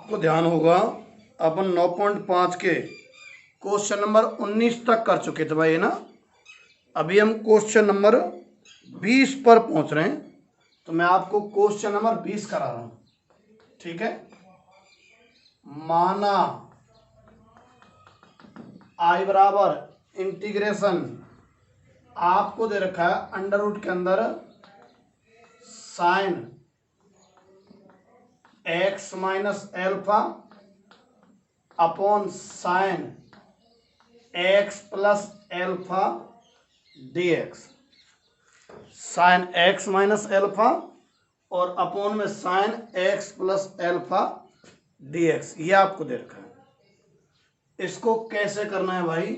आपको ध्यान होगा अपन 9.5 के क्वेश्चन नंबर 19 तक कर चुके थे भाई, है ना। अभी हम क्वेश्चन नंबर 20 पर पहुंच रहे हैं, तो मैं आपको क्वेश्चन नंबर 20 करा रहा हूं, ठीक है। माना आई बराबर इंटीग्रेशन आपको दे रखा है अंडर रूट के अंदर sign X minus alpha upon sine X plus alpha D x. Sign X minus alpha और अपॉन में sine X plus alpha D x, ये आपको दे रखा है। इसको कैसे करना है भाई,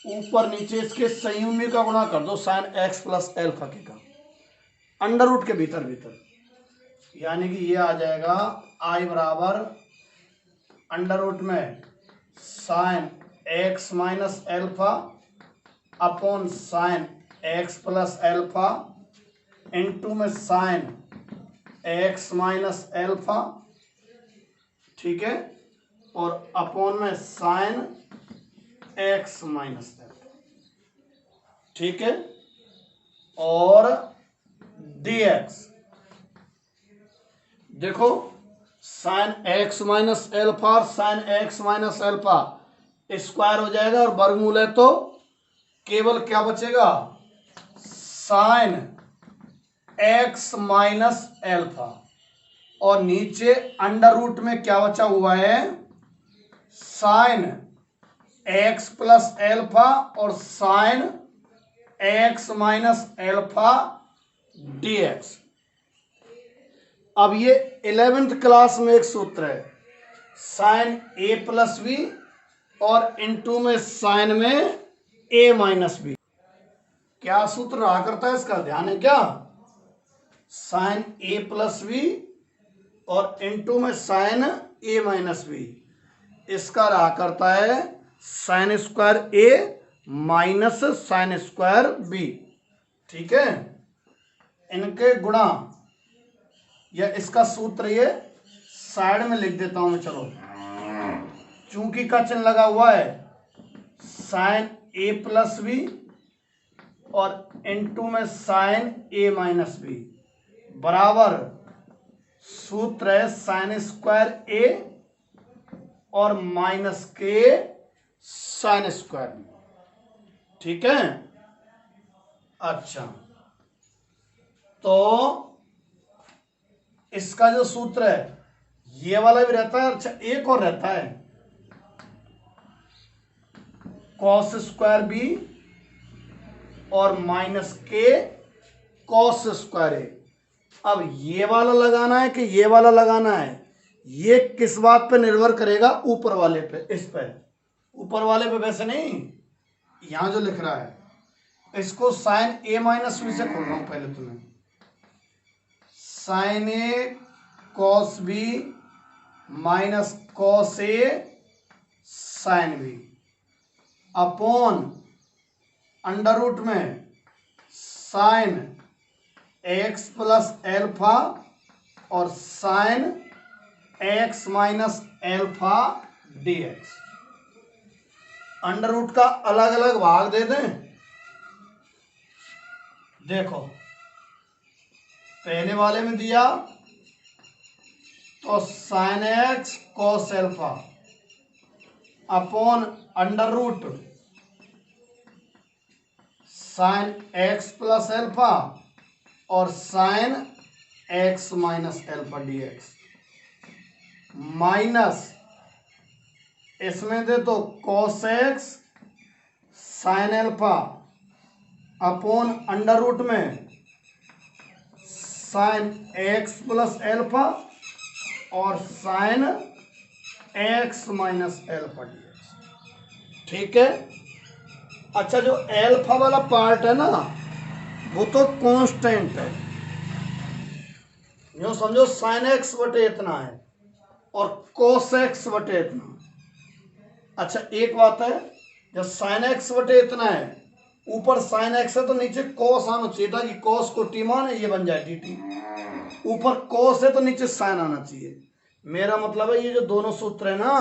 ऊपर नीचे इसके संयुग्मी का गुणा कर दो साइन एक्स प्लस एल्फा के का अंडर रूट के भीतर भीतर, यानी कि ये आ जाएगा आई बराबर अंडर रूट में sine X minus alpha upon sine X plus alpha into में साइन एक्स माइनस एल्फा, ठीक है, और अपॉन में साइन एक्स माइनस एल्फा, ठीक है, और dx। देखो साइन एक्स माइनस एल्फा और sine X minus alpha square हो जाएगा और वर्गमूल है तो केवल क्या बचेगा, साइन एक्स माइनस एल्फा, और नीचे अंडर रूट में क्या बचा हुआ है, साइन एक्स प्लस एल्फा और sine X minus alpha dx। अब ये 11th क्लास में एक सूत्र है, साइन ए प्लस बी और इनटू में साइन में ए माइनस बी। क्या सूत्र रहा करता है इसका, ध्यान है क्या, साइन ए प्लस बी और इनटू में साइन ए माइनस बी, इसका रहा करता है sign square A minus sine square B, ठीक है, इनके गुणा, या इसका सूत्र ये साइड में लिख देता हूं मैं, चलो, चूंकि का चिन्ह लगा हुआ है, साइन ए प्लस बी और इनटू में साइन ए माइनस बी बराबर सूत्र है साइन स्क्वायर ए और माइनस के साइन स्क्वायर, ठीक है। अच्छा, तो इसका जो सूत्र है ये वाला भी रहता है। अच्छा, एक और रहता है कॉस स्क्वायर बी और माइनस के कॉस स्क्वायर ए। अब ये वाला लगाना है कि ये वाला लगाना है, ये किस बात पे निर्भर करेगा, ऊपर वाले पे, इस पे, ऊपर वाले पे, वैसे नहीं, यहां जो लिख रहा है इसको साइन ए माइनस बी से खोल रहा हूं पहले, तुम्हें sine A cos B minus cos A sine B upon under root में साइन एक्स प्लस एल्फा और sine X minus alpha dx। Under root का अलग अलग भाग दे दें। देखो पहले वाले में दिया तो sine X cos alpha upon under root sine X plus alpha और sine X minus alpha dx minus इसमें दे तो cos X sine alpha upon under root में साइन एक्स प्लस एल्फा और sine X minus alpha dx, ठीक है। अच्छा, जो एल्फा वाला पार्ट है ना वो तो कांस्टेंट है, जो समझो साइन एक्स बटे इतना है और कोस एक्स बटे इतना। अच्छा, एक बात है, जब साइन एक्स बटे इतना है, ऊपर साइन एक्स है तो नीचे कोस आना चाहिए था कि कोस को टी मान है, ये बन जाए डी टी। ऊपर कॉस है तो नीचे साइन आना चाहिए। मेरा मतलब है ये जो दोनों सूत्र है ना,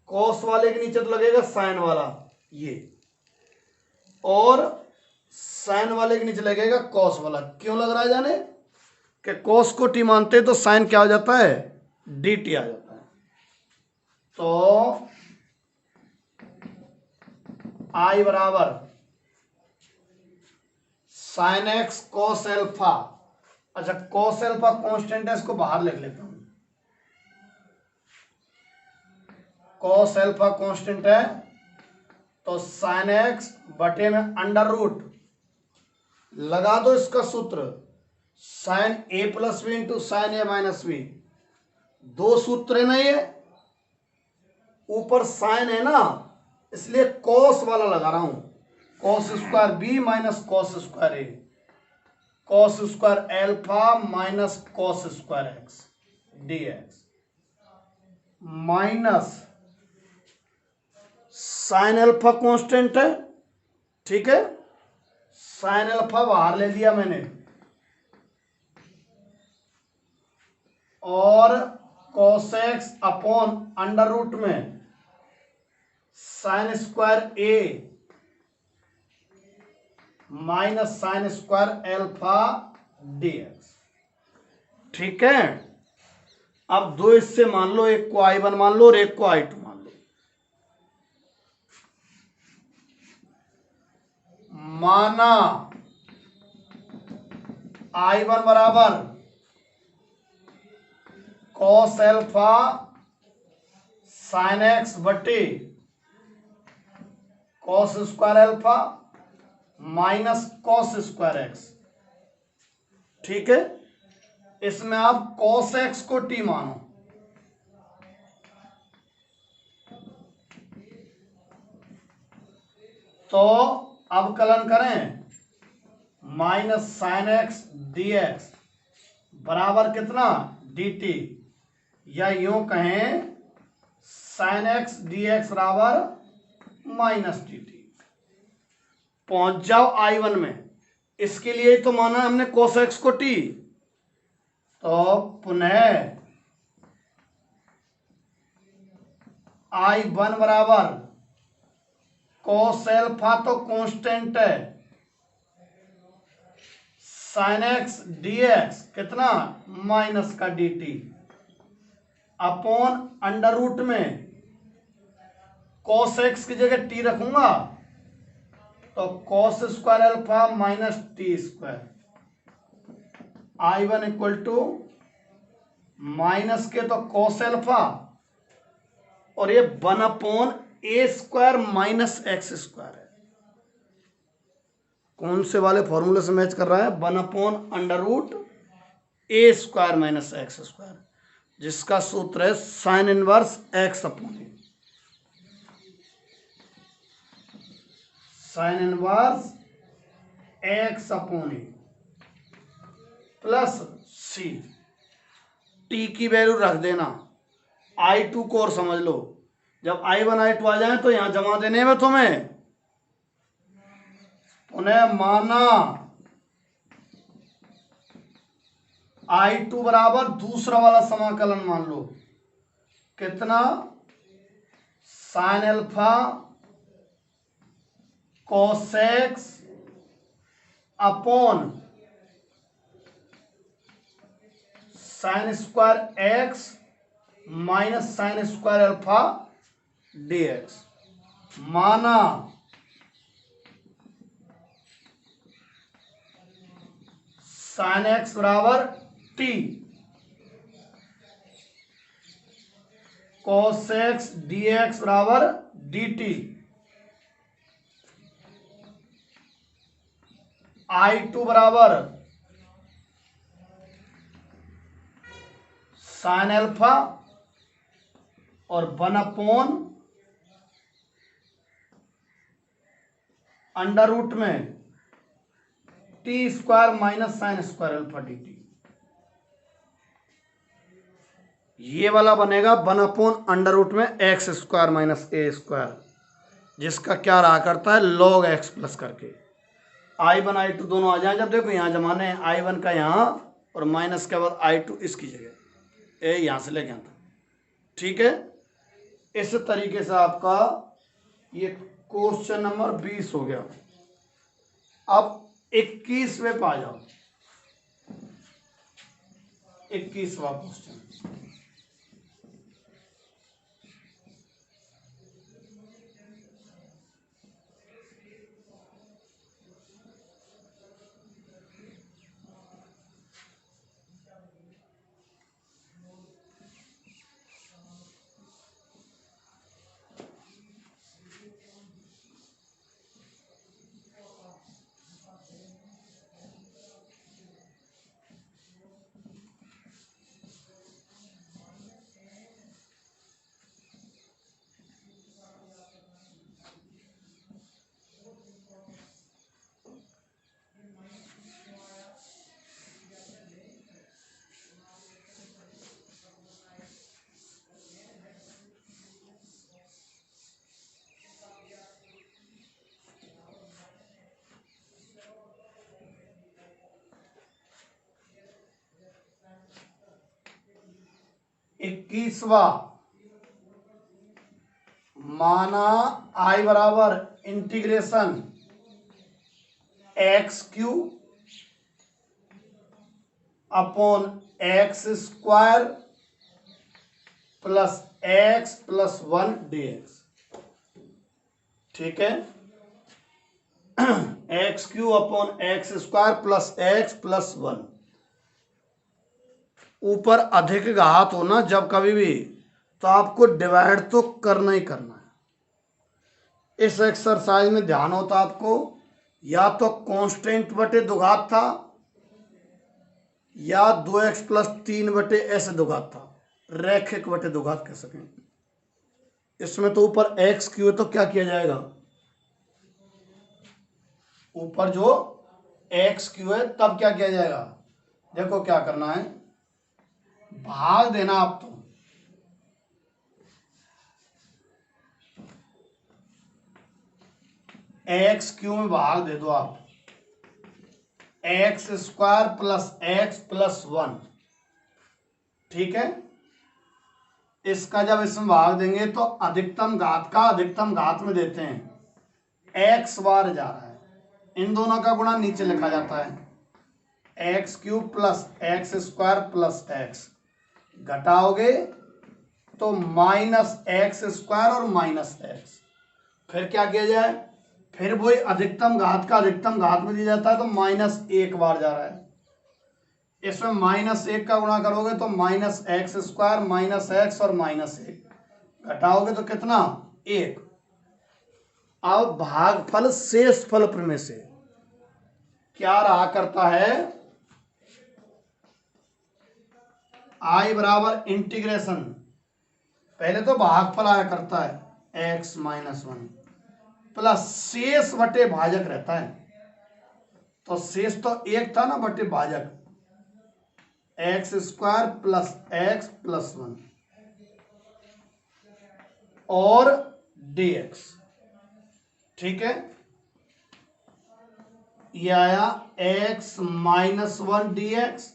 कॉस वाले के नीचे तो लगेगा साइन वाला ये, और साइन वाले के नीचे लगेगा कॉस वाला। क्यों लग रहा है जाने कि कॉस को टी मानते तो साइन क्या हो जाता है, डी टी आ जाता है। तो आई बराबर साइन एक्स कॉस एल्फा। अच्छा, कॉस एल्फा कांस्टेंट है, इसको बाहर लिख लेता हूं। कॉस एल्फा कांस्टेंट है तो साइन एक्स बटे में अंडर रूट लगा दो इसका सूत्र, साइन ए प्लस बी इंटू साइन ए माइनस बी। दो सूत्र है ना, ये ऊपर साइन है ना, इसलिए कॉस वाला लगा रहा हूं, cos square B minus cos square A, cos square alpha minus cos square X D X, minus sine alpha constant है, ठीक है, साइन एल्फा बाहर ले लिया मैंने, और cos X upon under root में sine square A minus sine square alpha D X. ठीक है, अब दो इससे मान लो, एक को आई वन मान लो और एक को आई टू मान लो। माना आई वन बराबर कॉस एल्फा साइन एक्स बटे cos square alpha minus cos square x. ठीक है, इसमें आप कॉस एक्स को टी मानो, तो अवकलन करें, minus sign x D x बराबर कितना, डी टी, या यूं कहें साइन एक्स डी एक्स बराबर माइनस डी टी। पहुंच जाओ आई वन में, इसके लिए तो माना हमने कोस एक्स को टी, तो पुनः आई वन बराबर कोस एल्फा तो कांस्टेंट है, साइन एक्स डी एक्स कितना, माइनस का d t, upon under root में कोस एक्स की जगह टी रखूंगा तो cos square alpha minus t square, I one equal to minus के तो कोस एल्फा और ये one upon a square minus x square है। कौन से वाले फॉर्मूले से मैच कर रहा है, वन अपॉन अंडर रूट ए स्क्वायर माइनस एक्स स्क्वायर, जिसका सूत्र है साइन इनवर्स एक्स अपॉन ए, साइन इनवर्स एक्स अपॉन ए प्लस सी। टी की वैल्यू रख देना, आई टू को और समझ लो, जब आई वन आई टू आ जाए तो यहां जमा देने में तुम्हें। उन्हें माना आई टू बराबर दूसरा वाला समाकलन मान लो, कितना, sine alpha cos x upon sine square x minus sine square alpha D x. माना साइन एक्स बराबर T, cos x D x बराबर डी टी, आई टू बराबर साइन एल्फा और वन अपॉन अंडर रूट में T square minus sine square alpha D T. ये वाला बनेगा one upon under root में एक्स स्क्वायर माइनस ए square, जिसका क्या रहा करता है लॉग एक्स प्लस करके। I1 I2 दोनों आ जाए। जब देखो यहाँ जमाने हैं I1 का यहाँ और माइनस के बाद I2 इसकी जगह, ए यहाँ से ले गया था। ठीक है, इस तरीके से आपका ये क्वेश्चन नंबर 20 हो गया। अब 21वें पे आ जाओ। 21वां क्वेश्चन। इक्कीसवा, माना I बराबर integration x Q upon x square plus X plus 1 dx। ठीक है, x Q upon x square plus X plus 1। ऊपर अधिक घात हो ना जब कभी भी, तो आपको डिवाइड तो करना ही करना है। इस एक्सरसाइज में ध्यान होता आपको, या तो कांस्टेंट बटे दो घात था, या 2x प्लस 3 बटे ऐसे दो घात था, रैखिक बटे दो घात कह सकें। इसमें तो ऊपर एक्स क्यू है तो क्या किया जाएगा, ऊपर जो एक्स क्यू है तब क्या किया जाएगा, देखो क्या करना है, भाग देना आप तो। एक्स क्यू में भाग दे दो आप, x square plus X plus 1। ठीक है, इसका जब इसमें भाग देंगे तो अधिकतम घात का अधिकतम घात में देते हैं, एक्स बार जा रहा है, इन दोनों का गुणा नीचे लिखा जाता है, X cube plus X square plus X. घटाओगे तो माइनस एक्स स्क्वायर और माइनस एक्स। फिर क्या किया जाए, फिर वही अधिकतम घात का अधिकतम घात में दिया जाता है, तो माइनस एक बार जा रहा है। इसमें माइनस एक का गुणा करोगे तो minus x square minus x और माइनस एक, घटाओगे तो कितना, एक। अब भागफल शेष फल प्रमेय से क्या रहा करता है, I बराबर इंटीग्रेशन, पहले तो भागफल आया करता है x माइनस 1 प्लस शेष बटे भाजक रहता है, तो शेष तो एक था ना बटे भाजक, X square plus X plus 1 और dx। ठीक है, ये आया x minus 1 dx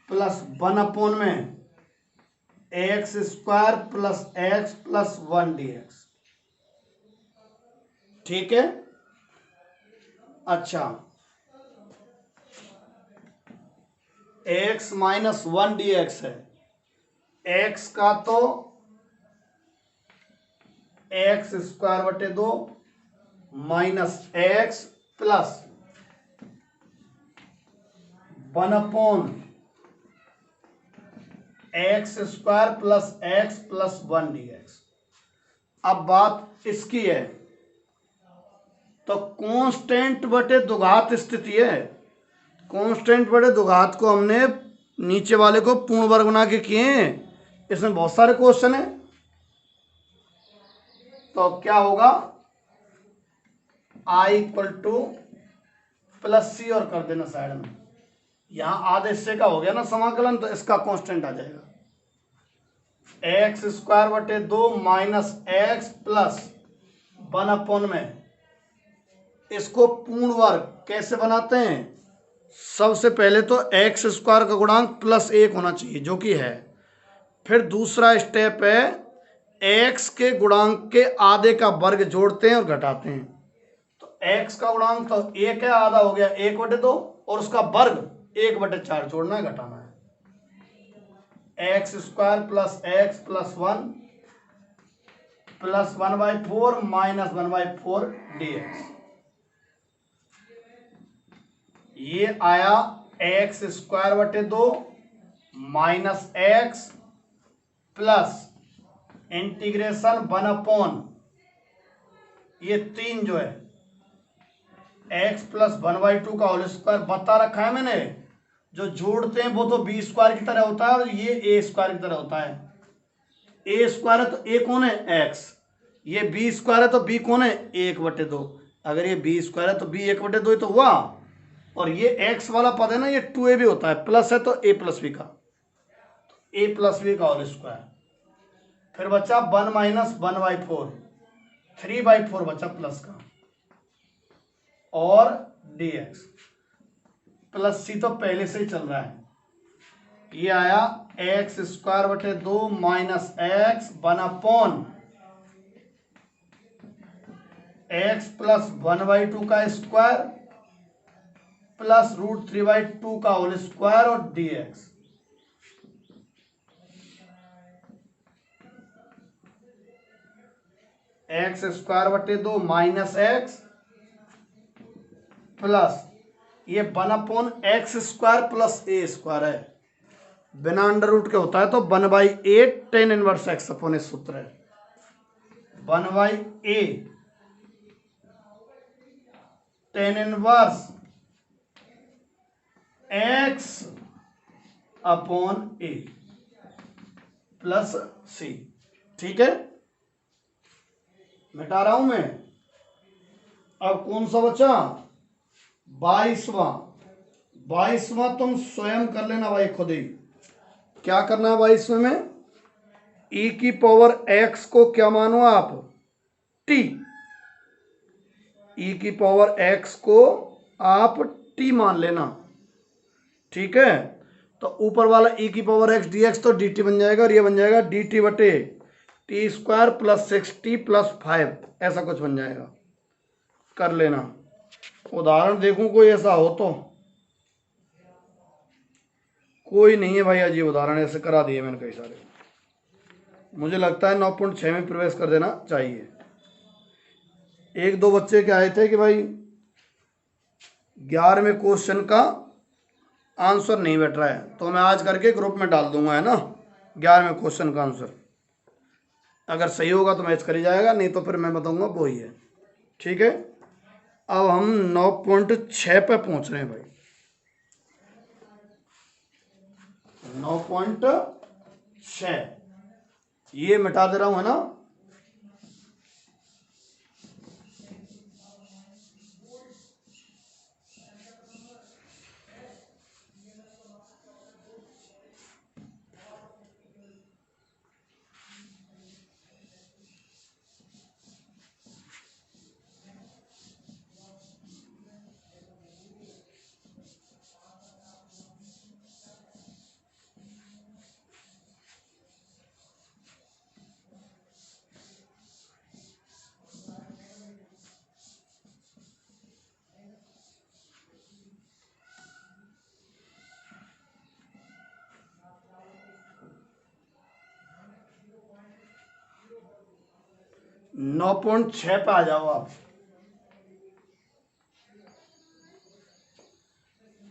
plus 1 upon में X square plus X plus 1 dx। ठीक है, अच्छा, x माइनस 1 dx है, x का तो एक्स स्क्वायर बटे 2 minus x plus 1 upon x square plus X plus 1 dx। अब बात इसकी है, तो कांस्टेंट बटे दुघात स्थिति है, कांस्टेंट बटे दुघात को हमने नीचे वाले को पूर्ण वर्ग बना के किए हैं। इसमें बहुत सारे क्वेश्चन है, तो क्या होगा, I इक्वल टू प्लस सी और कर देना साइड में, यहां आधे हिस्से का हो गया ना समाकलन, तो इसका कांस्टेंट आ जाएगा एक्स स्क्वायर बटे 2 माइनस एक्स प्लस 1 अपोन में इसको पूर्ण वर्ग कैसे बनाते हैं? सबसे पहले तो एक्स स्क्वायर का गुणांक प्लस 1 होना चाहिए, जो कि है। फिर दूसरा स्टेप है एक्स के गुणांक के आधे का वर्ग जोड़ते हैं और घटाते हैं। तो एक्स का गुणांक तो 1 है, आधा हो गया 1/2, और उसका वर्ग 1/4 जोड़ना है, घटाना है। X square plus X plus 1 plus 1/4 minus 1/4 dx। ये आया एक्स स्क्वायर बटे 2 माइनस एक्स प्लस इंटीग्रेशन 1/, ये 3 जो है एक्स प्लस 1/2 का होल स्क्वायर बता रखा है मैंने। जो जोड़ते हैं वो तो बी स्क्वायर की तरह होता है और ये ए स्क्वायर की तरह होता है। ए स्क्वायर है तो ए कौन है? एक्स। ये बी स्क्वायर है तो बी कौन है? 1/2। अगर ये बी स्क्वायर है तो बी 1/2 ही तो हुआ। और ये एक्स वाला पद है ना, ये 2a भी होता है, प्लस है तो a प्लस बी का, a प्लस बी का होल स्क्वायर। फिर बचा 1 माइनस 1/4, 3/4 बचा प्लस का, और dx प्लस सी तो पहले से ही चल रहा है। ये आया एक्स स्क्वायर बटे 2 माइनस एक्स 1/, एक्स प्लस 1/2 का स्क्वायर प्लस √3/2 का होल स्क्वायर और dx। एक्स स्क्वायर बटे 2 माइनस एक्स प्लस ये 1/x स्क्वायर प्लस ए स्क्वायर है, बिना अंडर रूट के होता है तो 1/8 tan इनवर्स एक्स अपॉन इस सूत्र है। 1/8 tan इनवर्स एक्स अपॉन ए प्लस सी। ठीक है, मिटा रहा हूं मैं। अब कौन सा बचा? 22वां तुम स्वयं कर लेना भाई खुद ही। क्या करना है 22वें में? e की पावर x को क्या मानो आप? t। e की पावर x को आप t मान लेना। ठीक है, तो ऊपर वाला e की पावर x dx तो dt बन जाएगा, और ये बन जाएगा dt बटे t square plus 6t plus 5, ऐसा कुछ बन जाएगा। कर लेना। उदाहरण देखूं कोई ऐसा हो तो। कोई नहीं है भाई, अजीब उदाहरण ऐसे करा दिए मैंने कई सारे। मुझे लगता है 9.6 में प्रवेश कर देना चाहिए। एक दो बच्चे क्या आए थे कि भाई 11वें क्वेश्चन का आंसर नहीं बैठ रहा है, तो मैं आज करके ग्रुप में डाल दूंगा, है ना, 11वें क्वेश्चन का आंसर। अगर सही होगा तो मैच कर ही जाएगा, नहीं तो फिर मैं बताऊंगा वो ही है। ठीक है, अब हम 9.6 पे पहुंच रहे हैं भाई। 9.6 ये मिटा दे रहा हूं, है ना। नौ पॉइंट 6 पे आ जाओ आप।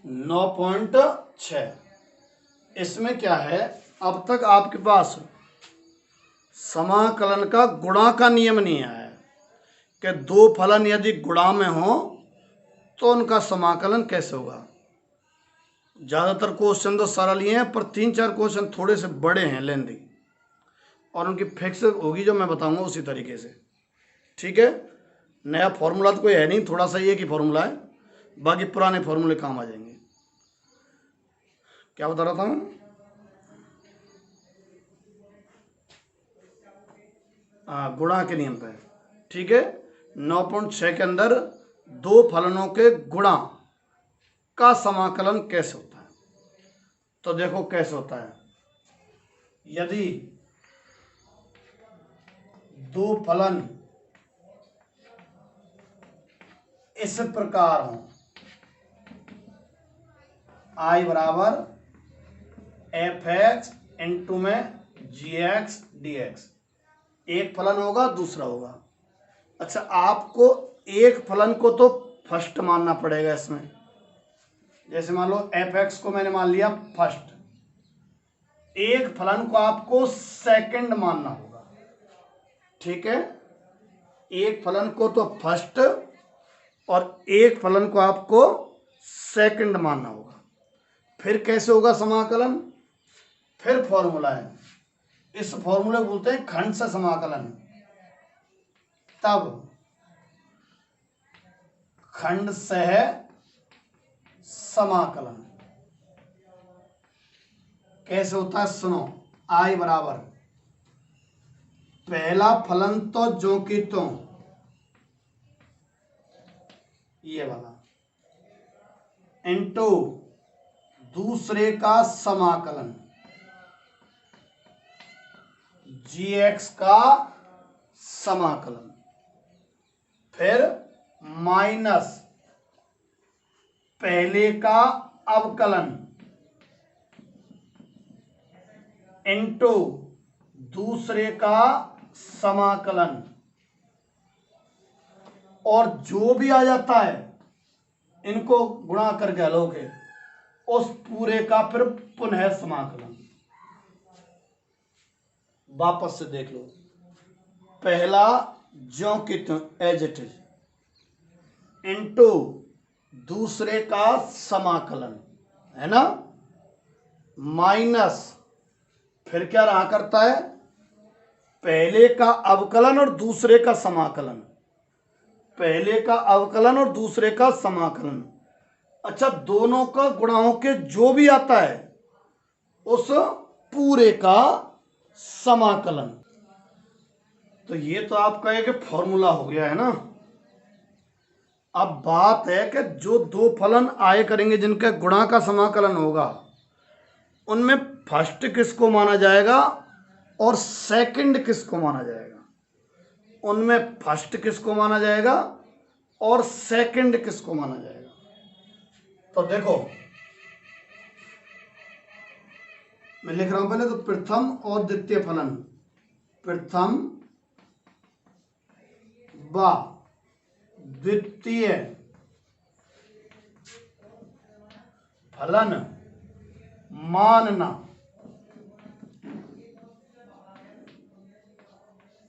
9.6 इसमें क्या है, अब तक आपके पास समाकलन का गुणा का नियम नहीं आया है कि दो फलन यदि गुणा में हो तो उनका समाकलन कैसे होगा। ज़्यादातर क्वेश्चन तो सरल ही हैं, पर 3-4 क्वेश्चन थोड़े से बड़े हैं, लेंदी, और उनकी फिक्स होगी जो मैं बताऊंगा उसी तरीके से। ठीक है, नया फॉर्मूला तो कोई है नहीं, थोड़ा सा एक ही फॉर्मूला है, बाकी पुराने फॉर्मूले काम आ जाएंगे। क्या बता रहा था मैं? गुणा के नियम पे। ठीक है, 9.6 के अंदर दो फलनों के गुणा का समाकलन कैसे होता है। तो देखो कैसे होता है। यदि दो फलन इस प्रकार हो, I बराबर एफ एक्स इंटू में जी एक्स डी एक्स, एक फलन होगा दूसरा होगा। अच्छा, आपको एक फलन को तो फर्स्ट मानना पड़ेगा इसमें। जैसे मान लो एफ एक्स को मैंने मान लिया फर्स्ट, एक फलन को आपको सेकंड मानना होगा। ठीक है, एक फलन को तो फर्स्ट और एक फलन को आपको सेकंड मानना होगा। फिर कैसे होगा समाकलन, फिर फॉर्मूला है, इस फॉर्मूले को बोलते हैं खंड से समाकलन। तब खंड से समाकलन कैसे होता है सुनो। I बराबर पहला फलन तो जो कि तो ये वाला इंटू दूसरे का समाकलन जी एक्स का समाकलन, फिर माइनस पहले का अवकलन इंटू दूसरे का समाकलन, और जो भी आ जाता है इनको गुणा करके हल होके उस पूरे का फिर पुनः समाकलन। वापस से देख लो, पहला ज्यों की त्यों एज इट इज इंटू दूसरे का समाकलन है ना, माइनस फिर क्या रहा करता है पहले का अवकलन और दूसरे का समाकलन, पहले का अवकलन और दूसरे का समाकलन। अच्छा, दोनों का गुणा होके जो भी आता है उस पूरे का समाकलन। तो ये तो आपका एक फॉर्मूला हो गया है ना। अब बात है कि जो दो फलन आए करेंगे जिनके गुणा का समाकलन होगा, उनमें फर्स्ट किसको माना जाएगा और सेकंड किसको माना जाएगा, उनमें फर्स्ट किसको माना जाएगा और सेकंड किसको माना जाएगा। तो देखो मैं लिख रहा हूं पहले तो प्रथम और द्वितीय फलन, प्रथम व द्वितीय फलन मानना,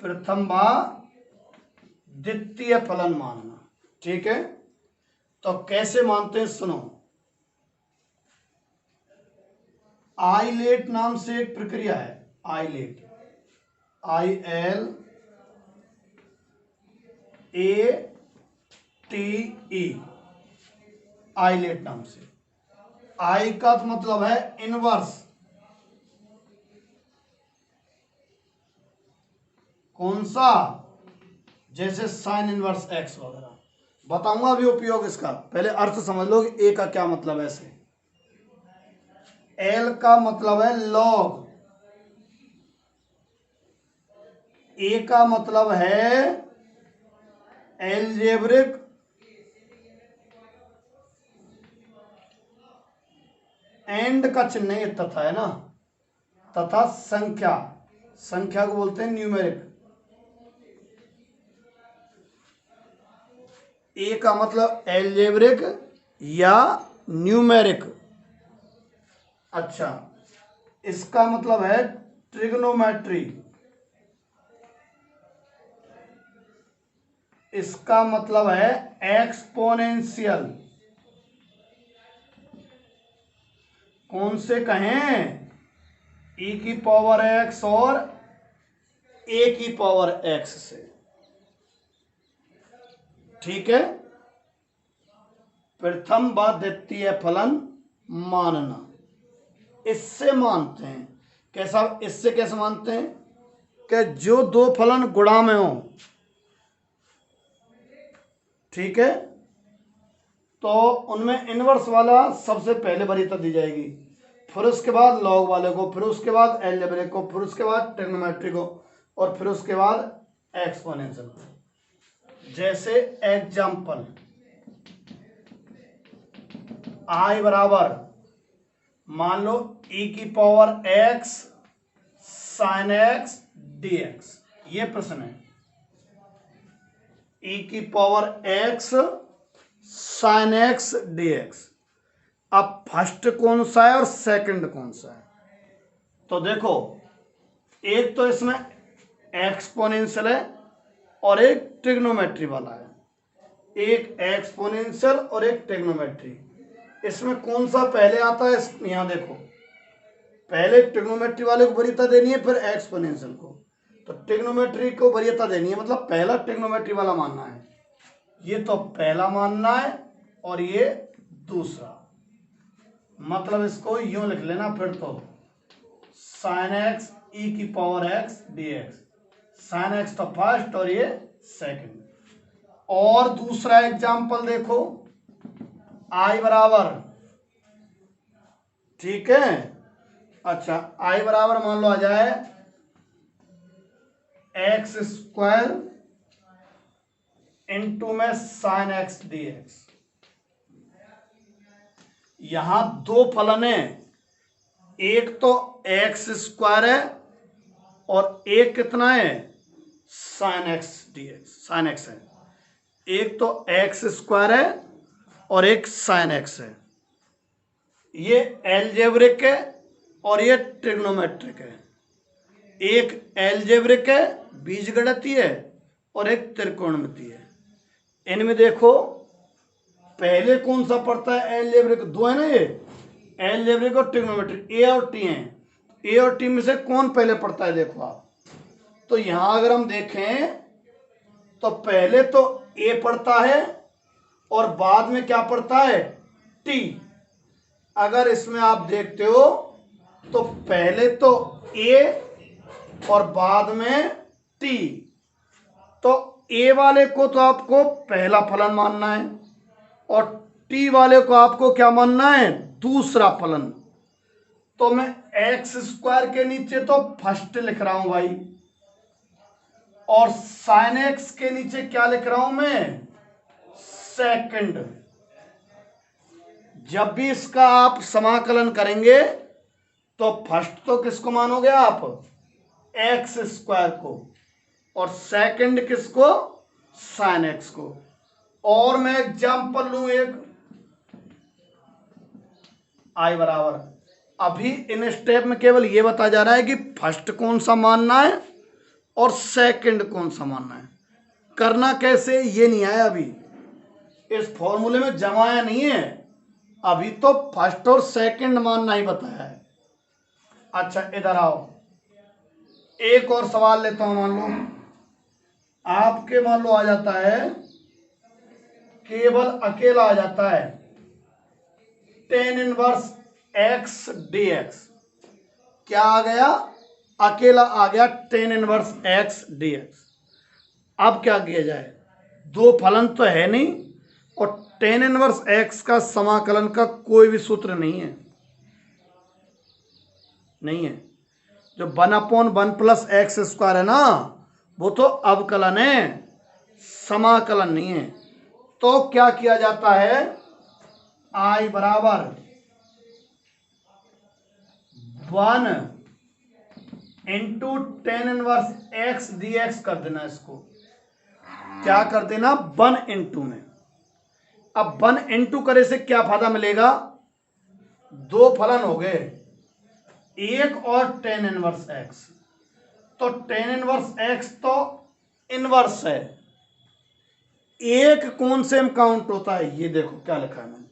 प्रथम व द्वितीय फलन मानना। ठीक है, तो कैसे मानते हैं सुनो। आइलेट नाम से एक प्रक्रिया है, आइलेट ILATE, आइलेट नाम से। आई का तो मतलब है इनवर्स, कौन सा, जैसे साइन इनवर्स एक्स वगैरह। बताऊंगा अभी उपयोग इसका, पहले अर्थ समझ लो कि ए का क्या मतलब है। ऐसे एल का मतलब है लॉग, ए का मतलब है एलजेब्रिक, एंड का चिन्ह नहीं तथा है ना, तथा संख्या, संख्या को बोलते हैं न्यूमेरिक। ए का मतलब एलजेब्रिक या न्यूमेरिक। अच्छा, इसका मतलब है ट्रिग्नोमेट्री, इसका मतलब है एक्सपोनेंशियल। कौन से कहें, e की पावर x और a की पावर x से। ठीक है, प्रथम व द्वितीय फलन मानना, इससे मानते हैं। कैसा, इससे कैसे मानते हैं कि जो दो फलन गुणा में हो, ठीक है, तो उनमें इनवर्स वाला सबसे पहले वरीयता दी जाएगी, फिर उसके बाद लॉग वाले को, फिर उसके बाद अलजेब्रिक को, फिर उसके बाद ट्रिग्नोमेट्री को, और फिर उसके बाद एक्सपोनेंशियल को। जैसे एग्जाम्पल आई बराबर मान लो e की power x sine x dx, ये प्रश्न है। e की power x sine x dx। अब फर्स्ट कौन सा है और सेकंड कौन सा है? तो देखो, एक तो इसमें एक्सपोनेंशियल है और एक ट्रिग्नोमेट्री वाला है, एक एक्सपोनेंशियल और एक ट्रिग्नोमेट्री। इसमें कौन सा पहले आता है? यहां देखो, पहले ट्रिग्नोमेट्री वाले को वरीयता देनी है, फिर एक्सपोनेंशियल को। तो ट्रिग्नोमेट्री को वरीयता देनी है, मतलब पहला ट्रिग्नोमेट्री वाला मानना है। ये तो पहला मानना है और ये दूसरा, मतलब इसको यूं लिख लेना फिर तो, साइन एक्स ई की power X dx। Sine x तो फर्स्ट और ये सेकंड। और दूसरा एग्जाम्पल देखो, आई बराबर, ठीक है, अच्छा आई बराबर मान लो आ जाए एक्स स्क्वायर इंटू में साइन एक्स dx। यहां दो फलन है, एक तो एक्स स्क्वायर है और एक कितना है? Sine x dx, sine x है। एक तो एक्स स्क्वायर है और एक साइन एक्स है। ये एलजेब्रिक है और ये ट्रिग्नोमेट्रिक है। एक एलजेब्रिक है, बीजगणितीय है, और एक त्रिकोणमितीय है। इनमें देखो पहले कौन सा पड़ता है? एलजेब्रिक। दो है ना ये, एलजेब्रिक और ट्रिग्नोमेट्रिक, ए और टी हैं। ए और टी में से कौन पहले पड़ता है? देखो आप, तो यहां अगर हम देखें तो पहले तो ए पड़ता है और बाद में क्या पड़ता है? टी। अगर इसमें आप देखते हो तो पहले तो ए और बाद में टी। तो ए वाले को तो आपको पहला फलन मानना है और टी वाले को आपको क्या मानना है? दूसरा फलन। तो मैं एक्स स्क्वायर के नीचे तो फर्स्ट लिख रहा हूं भाई, और साइन एक्स के नीचे क्या लिख रहा हूं मैं? सेकंड। जब भी इसका आप समाकलन करेंगे तो फर्स्ट तो किसको मानोगे आप? एक्स स्क्वायर को, और सेकंड किसको? साइन एक्स को। और मैं एग्जाम्पल लू एक, आई बराबर, अभी इन स्टेप में केवल ये बता जा रहा है कि फर्स्ट कौन सा मानना है और सेकंड कौन सा मानना है। करना कैसे ये नहीं आया अभी, इस फॉर्मूले में जमाया नहीं है, अभी तो फर्स्ट और सेकंड मानना ही बताया है। अच्छा इधर आओ, एक और सवाल लेता हूं। मान लो आपके, मान लो आ जाता है, केवल अकेला आ जाता है टेन इनवर्स एक्स dx। क्या आ गया? अकेला आ गया टेन इनवर्स एक्स dx। अब क्या किया जाए? दो फलन तो है नहीं और टेन इनवर्स एक्स का समाकलन का कोई भी सूत्र नहीं है, नहीं है। जो 1/1 प्लस एक्स स्क्वायर है ना, वो तो अवकलन है, समाकलन नहीं है। तो क्या किया जाता है? आई बराबर 1 into tan inverse x dx कर देना। इसको क्या कर देना? 1 इंटू में। अब 1 इंटू करे से क्या फायदा मिलेगा? दो फलन हो गए, एक और टेन इनवर्स एक्स। तो टेन इनवर्स एक्स तो इनवर्स है, एक कौन से में काउंट होता है? ये देखो क्या लिखा है मैंने,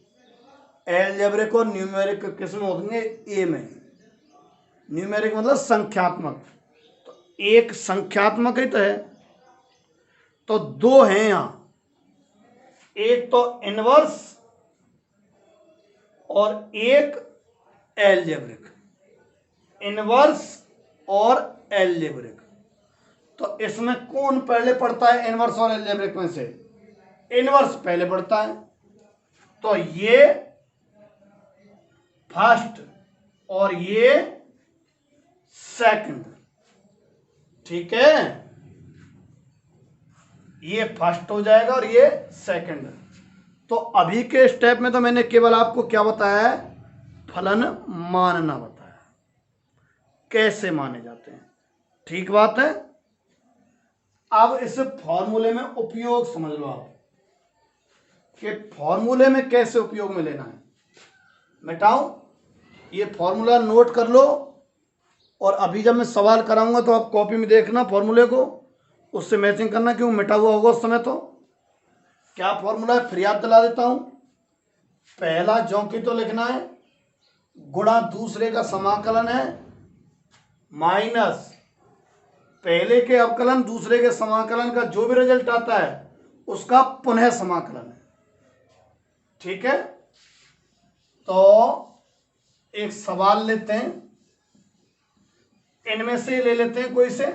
एलजेब्रिक और न्यूमेरिक किस में होंगे? ए में। न्यूमेरिक मतलब संख्यात्मक, तो एक संख्यात्मक ही तो है। तो दो हैं यहां, एक तो इनवर्स और एक एलजेब्रिक। इनवर्स और एलजेब्रिक, तो इसमें कौन पहले पड़ता है? इनवर्स और एलजेब्रिक में से इनवर्स पहले पड़ता है। तो ये फर्स्ट और ये सेकंड, ठीक है, ये फर्स्ट हो जाएगा और ये सेकंड। तो अभी के स्टेप में तो मैंने केवल आपको क्या बताया है, फलन मानना बताया, कैसे माने जाते हैं, ठीक बात है। अब इस फॉर्मूले में उपयोग समझ लो आप कि फॉर्मूले में कैसे उपयोग में लेना है। मिटाओ, ये फॉर्मूला नोट कर लो, और अभी जब मैं सवाल कराऊंगा तो आप कॉपी में देखना फॉर्मूले को, उससे मैचिंग करना, क्यों मिटा हुआ होगा उस समय। तो क्या फॉर्मूला है, फिर याद दिला देता हूं। पहला जौंकी तो लिखना है, गुणा दूसरे का समाकलन है, माइनस पहले के अवकलन दूसरे के समाकलन का जो भी रिजल्ट आता है उसका पुनः समाकलन है, ठीक है। तो एक सवाल लेते हैं, इनमें से ले लेते हैं कोई से।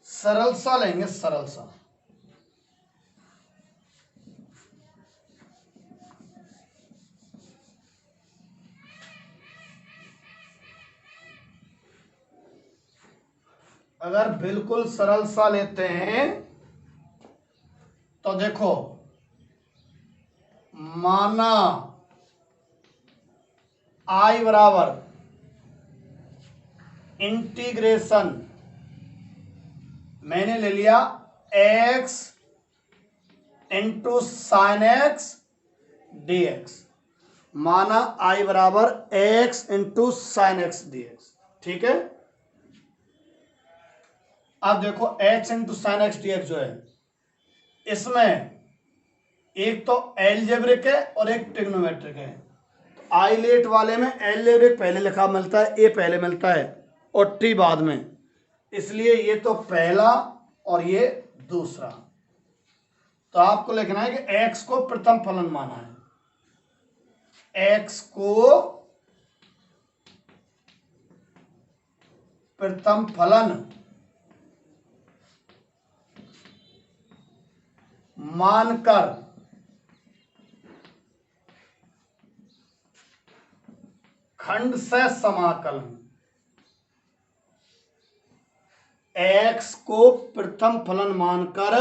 सरल सा लेंगे, सरल सा। अगर बिल्कुल सरल सा लेते हैं तो देखो, माना I बराबर इंटीग्रेशन, मैंने ले लिया x into sine x D x. माना I बराबर x into sine x D X, ठीक है। अब देखो x into sine x D x जो है, इसमें एक तो एलजेब्रिक है और एक ट्रिग्नोमेट्रिक है। तो आइलेट वाले में एलजेब्रिक पहले लिखा मिलता है, ए पहले मिलता है और टी बाद में, इसलिए ये तो पहला और ये दूसरा। तो आपको लिखना है कि x को प्रथम फलन माना है, x को प्रथम फलन मानकर खंड से समाकलन, x को प्रथम फलन मानकर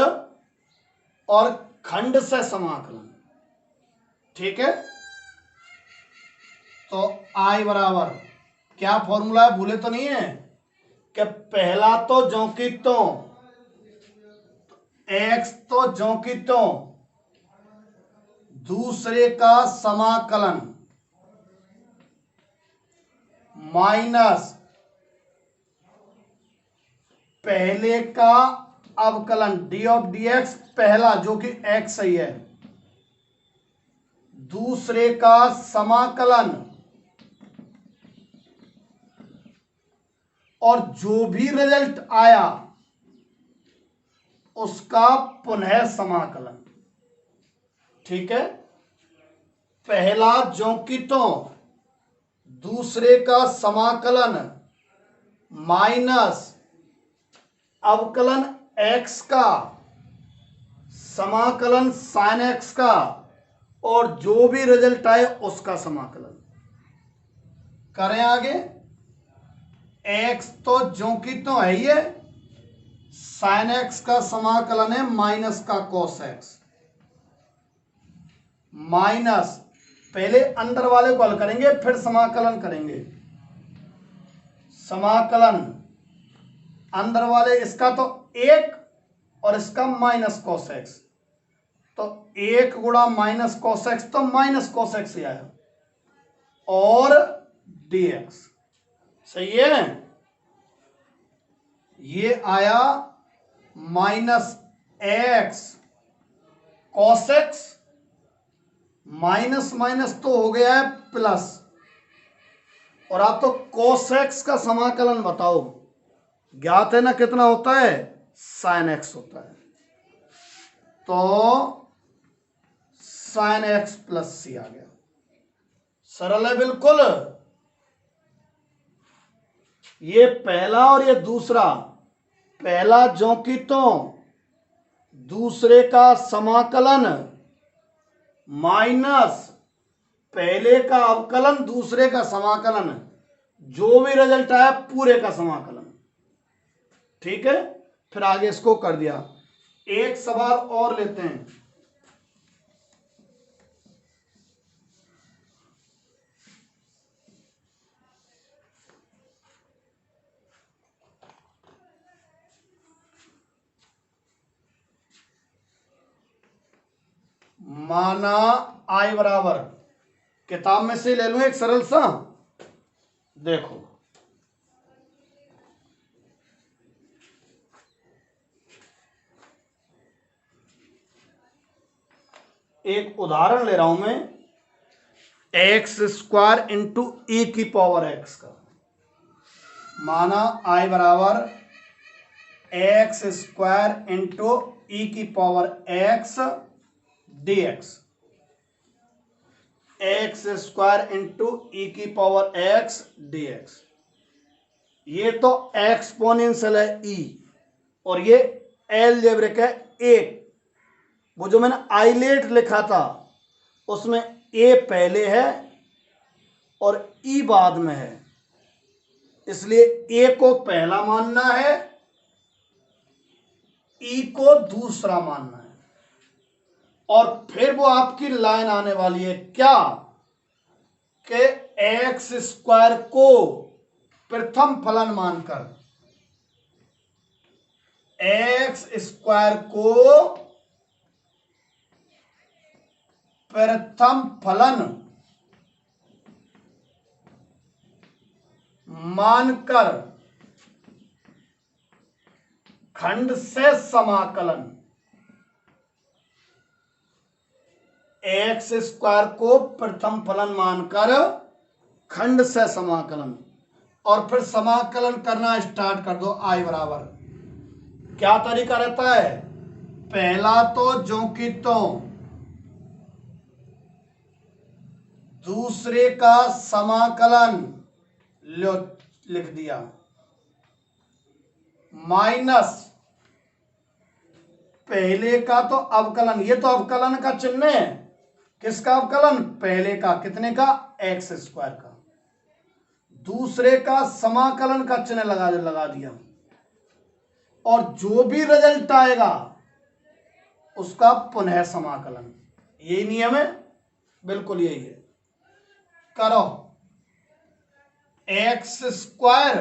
और खंड से समाकलन, ठीक है। तो I बराबर क्या फॉर्मूला है, भूले तो नहीं है कि पहला तो जौंकी तो x तो जौंकी तो दूसरे का समाकलन माइनस पहले का अवकलन डी ऑफ डी एक्स, पहला जो कि x ही है, दूसरे का समाकलन और जो भी रिजल्ट आया उसका पुनः समाकलन, ठीक है। पहला जौंकी तो दूसरे का समाकलन माइनस अवकलन x का समाकलन साइन x का और जो भी रिजल्ट आए उसका समाकलन करें आगे। x तो जौंकी तो है ही है, साइन x का समाकलन है माइनस का कॉस x, माइनस पहले अंदर वाले को हल करेंगे फिर समाकलन करेंगे। समाकलन अंदर वाले इसका तो एक और इसका माइनस कॉस एक्स, तो एक गुणा माइनस कॉस एक्स तो माइनस कॉस एक्स ही आया और dx, सही है। ये आया minus x cos x, minus minus तो हो गया है प्लस, और आप तो कॉस एक्स का समाकलन बताओ, ज्ञात है ना कितना होता है, साइन एक्स होता है, तो साइन एक्स प्लस सी आ गया। सरल है बिल्कुल। ये पहला और ये दूसरा पहला जोंकितों दूसरे का समाकलन माइनस पहले का अवकलन दूसरे का समाकलन, जो भी रिजल्ट आया पूरे का समाकलन। ठीक है, फिर आगे इसको कर दिया। एक सवाल और लेते हैं। माना आई बराबर, किताब में से ले लूं एक सरल सा, देखो एक उदाहरण ले रहा हूं मैं, एक्स स्क्वायर इंटू ई की पावर एक्स का। माना आई बराबर एक्स स्क्वायर इंटू ई की power X dx, X square into E की पावर एक्स dx। ये तो एक्सपोनेंशियल है e, और ये एलजेब्रिक है 1। वो जो मैंने आइलेट लिखा था उसमें a पहले है और e बाद में है, इसलिए a को पहला मानना है, e को दूसरा मानना है। और फिर वो आपकी लाइन आने वाली है क्या, कि एक्स स्क्वायर को प्रथम फलन मानकर, एक्स स्क्वायर को प्रथम फलन मानकर खंड से समाकलन, एक्स स्क्वायर को प्रथम फलन मानकर खंड से समाकलन, और फिर समाकलन करना स्टार्ट कर दो। आई बराबर, क्या तरीका रहता है, पहला तो जोंकितों दूसरे का समाकलन लो लिख दिया, माइनस पहले का तो अवकलन, ये तो अवकलन का चिन्ह है, किसका अवकलन, पहले का, कितने का, एक्स स्क्वायर का, दूसरे का समाकलन का चिन्ह लगा दिया, और जो भी रिजल्ट आएगा उसका पुनः समाकलन। यही नियम है, बिल्कुल यही है। करो एक्स स्क्वायर,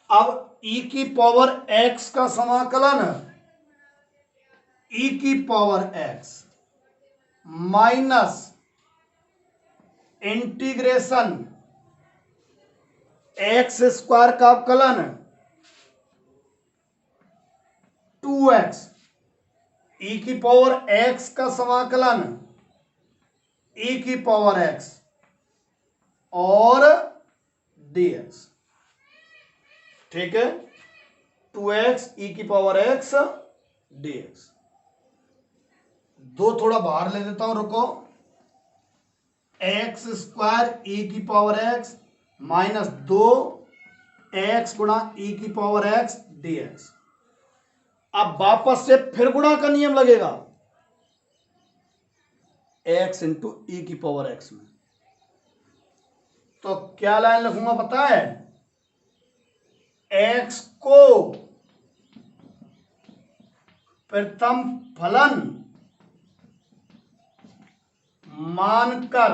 अब ई की पावर एक्स का समाकलन ई की power x minus integration x square का अवकलन 2x, ई की पावर एक्स का समाकलन ई की पावर एक्स और dx। ठीक है, 2x ई की पावर एक्स dx। दो थोड़ा बाहर ले देता हूं, रुको, एक्स स्क्वायर ई की पावर एक्स माइनस 2x गुणा ई की पावर एक्स dx। अब वापस से फिर गुणा का नियम लगेगा x इंटू ई की पावर एक्स में। तो क्या लाइन लिखूंगा पता है, x को प्रथम फलन मानकर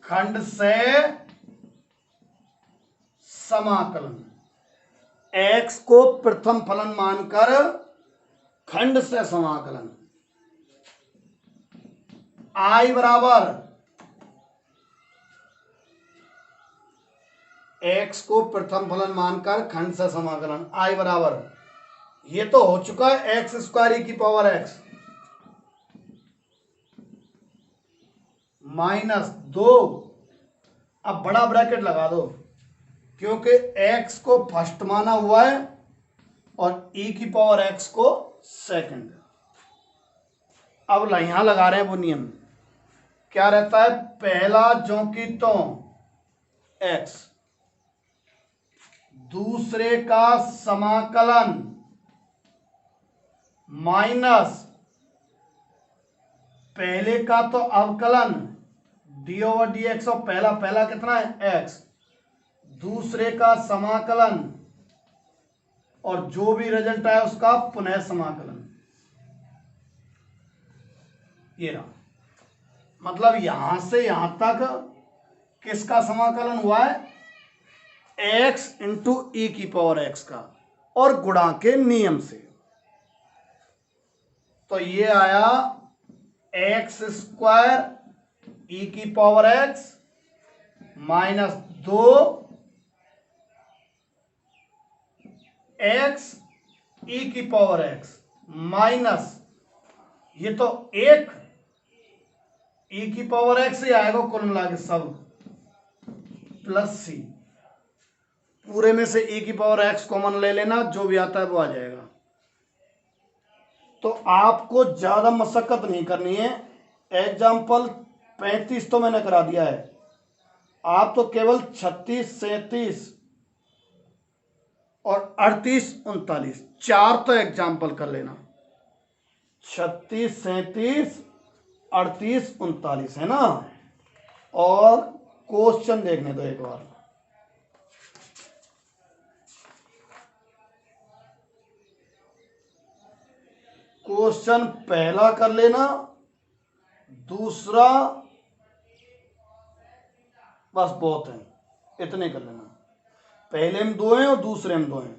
खंड से समाकलन, x को प्रथम फलन मानकर खंड से समाकलन। I बराबर x को प्रथम फलन मानकर खंड से समाकलन, I बराबर, ये तो हो चुका है एक्स स्क्वायर ई की पावर एक्स माइनस 2। अब बड़ा ब्रैकेट लगा दो, क्योंकि x को फर्स्ट माना हुआ है और e की पावर x को सेकंड। अब यहां लगा रहे हैं वो नियम, क्या रहता है, पहला जोंकितों x, दूसरे का समाकलन माइनस पहले का तो अवकलन डी ओवर डी एक्स, और पहला कितना है x, दूसरे का समाकलन और जो भी रिजल्ट आया उसका पुनः समाकलन। ये रहा, मतलब यहां से यहां तक किसका समाकलन हुआ है, x इंटू ई की पावर x का, और गुणा के नियम से। तो ये आया एक्स स्क्वायर ई की पावर x माइनस 2 x ई की पावर x माइनस, ये तो एक ई की पावर x ही आएगा कुल मिला के सब, प्लस सी, पूरे में से ई की पावर x कॉमन ले लेना, जो भी आता है वो आ जाएगा। तो आपको ज्यादा मशक्कत नहीं करनी है। एग्जाम्पल 35 तो मैंने करा दिया है, आप तो केवल 36, 37 और 38, 39 चार तो एग्जाम्पल कर लेना। 36, 37, 38, 39 है ना। और क्वेश्चन देखने दो एक बार। क्वेश्चन पहला कर लेना, दूसरा बस बहुत है, इतने कर लेना। पहले में 2 हैं और दूसरे में 2 हैं।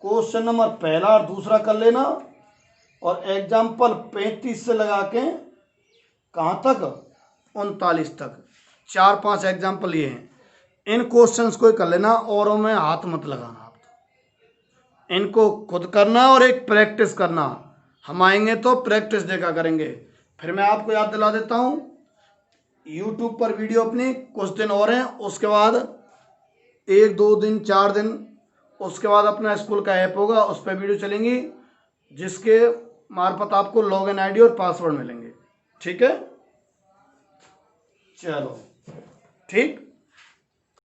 क्वेश्चन नंबर पहला और दूसरा कर लेना, और एग्जाम्पल 35 से लगा के कहाँ तक, 39 तक, 4-5 एग्जाम्पल ये हैं। इन क्वेश्चंस को कर लेना, औरों में हाथ मत लगाना। आप इनको खुद करना और एक प्रैक्टिस करना। हम आएंगे तो प्रैक्टिस देखा करेंगे। फिर मैं आपको याद दिला देता हूँ, यूट्यूब पर वीडियो अपनी कुछ दिन और हैं, उसके बाद 1-2 दिन 4 दिन उसके बाद अपना स्कूल का ऐप होगा, उस पर वीडियो चलेंगी, जिसके मार्फत आपको लॉगिन आईडी और पासवर्ड मिलेंगे। ठीक है, चलो ठीक।